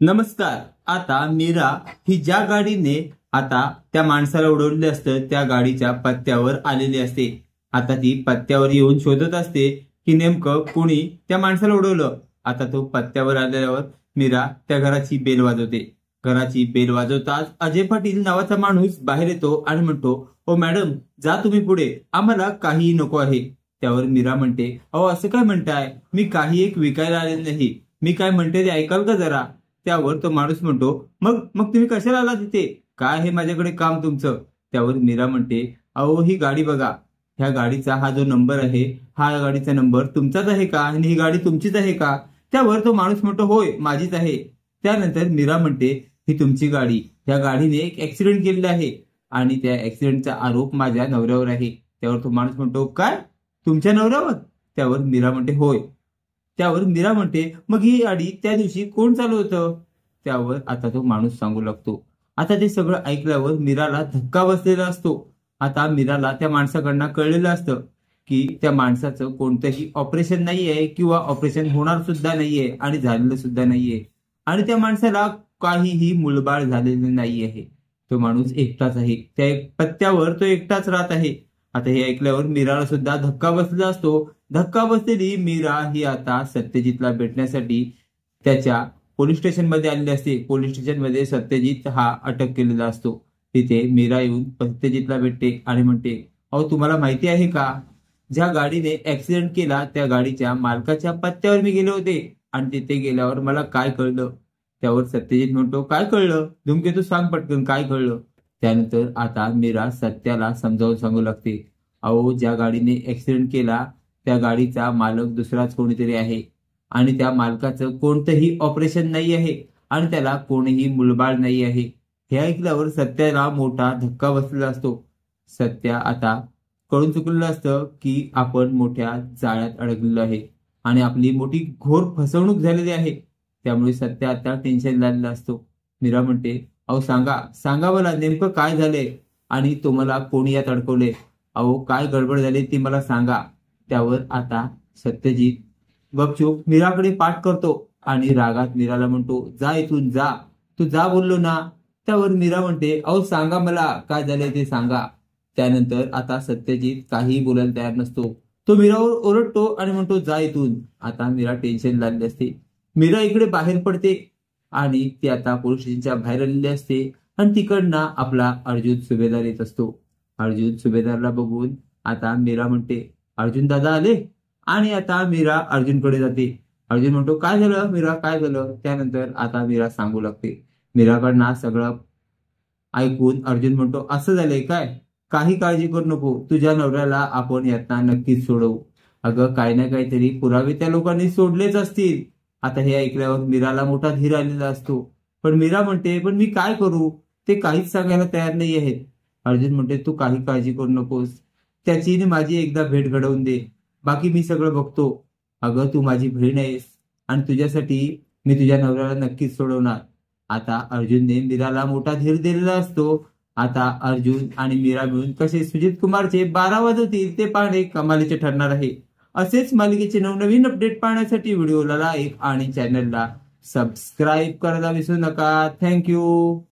नमस्कार। आता मीरा ही ज्या गाडीने आता त्या माणसाला उडवले असतं त्या गाडीच्या पत्त्यावर आलेली असते। आता ती पत्त्यावर येऊन शोधत असते की नेमकं कोणी त्या माणसाला उडवलं। आता तो पत्त्यावर आल्यावर मीरा त्या घराची बेल वाजवते। घराची बेल वाजवताच अजय पाटील नावाचा माणूस बाहेर येतो आणि म्हणतो, ओ मॅडम, जा तुम्ही पुढे, आम्हाला काही नको आहे। त्यावर मीरा म्हणते, अहो असं काय म्हणताय, मी काही एक विकायला आलेले नाही, मी काय म्हणते ते ऐकाल का जरा। त्यावर तो माणूस म्हणतो, मग मग तुम्ही कशाला आला तिथे, काय आहे माझ्याकडे काम तुमचं। त्यावर मीरा म्हणते, अहो ही गाडी बघा, ह्या गाडीचा हा जो नंबर आहे, हा गाडीचा नंबर तुमचाच आहे का आणि ही गाडी तुमचीच आहे का। त्यावर तो माणूस म्हणतो, होय माझीच आहे। त्यानंतर मीरा म्हणते, ही तुमची गाडी, या गाडीने एक ऍक्सिडेंट केलेला आहे आणि त्या ऍक्सिडेंटचा आरोप माझ्या नवऱ्यावर आहे। त्यावर तो माणूस म्हणतो, काय, तुमच्या नवऱ्यावर। त्यावर मीरा म्हणते, होय। त्यावर मीरा म्हणते, मग ही गाडी त्या दिवशी कोण चालवतं। त्यावर आता तो माणूस सांगू लागतो। आता ते सगळं ऐकल्यावर मीराला धक्का बसलेला असतो। आता मीराला त्या माणसाकडनं कळलेलं असतं की त्या माणसाचं कोणतंही ऑपरेशन नाहीये किंवा ऑपरेशन होणार सुद्धा नाहीये आणि झालेलं सुद्धा नाहीये आणि त्या माणसाला काहीही मुलबाळ झालेलं नाही आहे। तो माणूस एकटाच आहे, त्या पत्त्यावर तो एकटाच राहत आहे। आता हे ऐकल्यावर मीराला सुद्धा धक्का बसलेला असतो। धक्का बसलेली मीरा ही आता सत्यजितला भेटण्यासाठी त्याच्या पोलीस स्टेशन मध्ये आलेली असते। पोलीस स्टेशन मध्ये सत्यजित हा अटक केलेला असतो। तिथे मीरा येऊन सत्यजितला भेटते आणि म्हणते, अहो तुम्हाला माहिती आहे का, ज्या गाडीने ऍक्सिडेंट केला त्या गाडीच्या मालकाच्या पत्त्यावर मी गेले होते आणि तिथे गेल्यावर मला काय कळलं। त्यावर सत्यजित म्हणतो, काय कळलं, धूमकेतू सांग पटकन काय कळलं। त्यानंतर आता मीरा सत्याला समजावून सांगू लागते, अहो ज्या गाडीने ऍक्सिडेंट केला त्या गाडीचा मालक दुसराच कोणीतरी आहे आणि त्या मालकाचं कोणतंही ऑपरेशन नाही आहे आणि त्याला कोणीही मुलबाळ नाही आहे। हे ऐकल्यावर सत्याला मोठा धक्का बसलेला असतो। सत्या आता कळून चुकलेलं असतं की आपण मोठ्या जाळ्यात अडकलेलो आहे आणि आपली मोठी घोर फसवणूक झालेली आहे। त्यामुळे सत्या आता टेन्शन झालेला असतो। मीरा म्हणते, अहो सांगा सांगा मला नेमकं काय झालंय आणि तुम्हाला कोणी यात अडकवले, अहो काय गडबड झाली ती मला सांगा। त्यावर आता सत्यजित गपचूप मीराकडे पाठ करतो आणि रागात मीराला म्हणतो, जा इथून जा, तू जा बोललो ना। त्यावर मीरा म्हणते, अहो सांगा मला काय झालंय ते सांगा। त्यानंतर आता सत्यजित काहीही बोलायला तयार नसतो। तो मीरावर ओरडतो आणि म्हणतो, जा इथून। आता मीरा टेन्शन लागली असते। मीरा इकडे बाहेर पडते आणि ती आता पोलीस स्टेशनच्या बाहेर आलेली असते आणि तिकडनं आपला अर्जुन सुभेदार येत असतो। अर्जुन सुभेदारला बघून आता मीरा म्हणते, अर्जुन दादा आले। आणि आता मीरा अर्जुनकडे जाते। अर्जुन म्हणतो, काय झालं मीरा, काय झालं। त्यानंतर आता मीरा सांगू लागते। मीराकडनं सगळं ऐकून अर्जुन म्हणतो, असं झालंय काय, काही काळजी करू नको, तुझ्या नवऱ्याला आपण यातना नक्कीच सोडवू। अगं काही ना काहीतरी पुरावे त्या लोकांनी सोडलेच असतील। आता हे ऐकल्यावर मीराला मोठा धीर आलेला असतो। पण मीरा म्हणते, पण मी काय करू, ते काहीच सांगायला तयार नाही आहेत। अर्जुन म्हणते, तू काही काळजी करू नकोस, त्याची माझी एकदा भेट घडवून दे, बाकी मी सगळं बघतो। अगं तू माझी बहीण आहेस आणि तुझ्यासाठी मी तुझ्या नवऱ्याला नक्कीच सोडवणार। आता अर्जुनने मीराला मोठा धीर दिलेला असतो। आता अर्जुन आणि मीरा मिळून कसे सुजित कुमारचे 12 वाजवतील ते पाहणे कमालीचे ठरणार आहे। असेच मालिकेचे नवनवीन अपडेट पाहण्यासाठी व्हिडिओला लाईक आणि चॅनलला सबस्क्राईब करायला विसरू नका। थँक्यू।